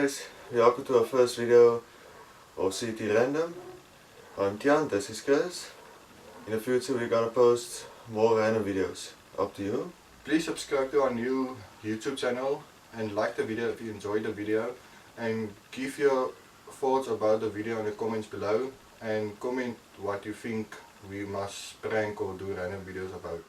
guys, welkom to our first video of CT Random. I'm Tian, this is Chris. In the future we're gonna post more random videos, up to you. Please subscribe to our new YouTube channel and like the video if you enjoyed the video, and give your thoughts about the video in the comments below, and comment what you think we must prank or do random videos about.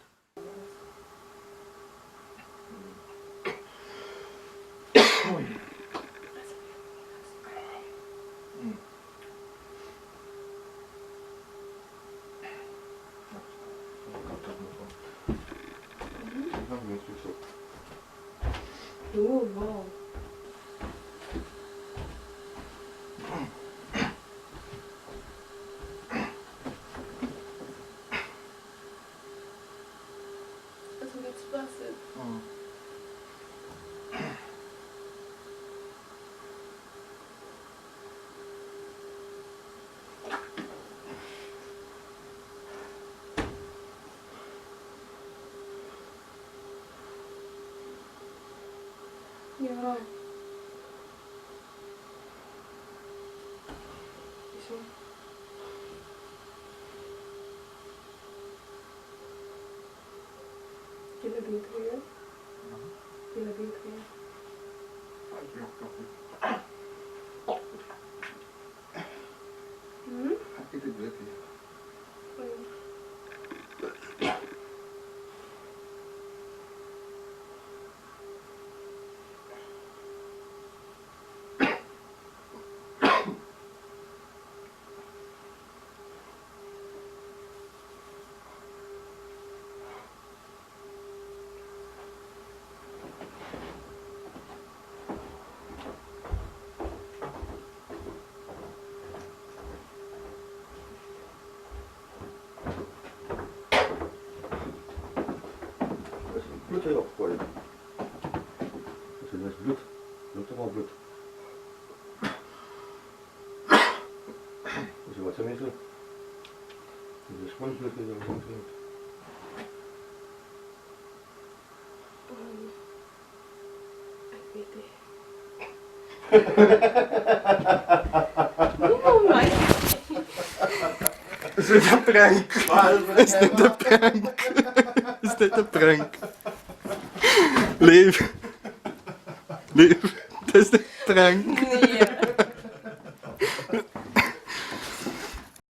Oeh, wow. Dat is niet splastic. Ja. Zo. Gillen binkelen. Gillen binkelen. Ik doe het hier. Bloed erop gooien. Dat is bloed. Bloed er wel bloed. Dus wat zijn mensen? Dus gewoon bloed in de mond. Ik weet het. Oh my. Is dit een prank? Is dit een prank? Is dit een prank? Lief. Lief. Het is een prank. Nee.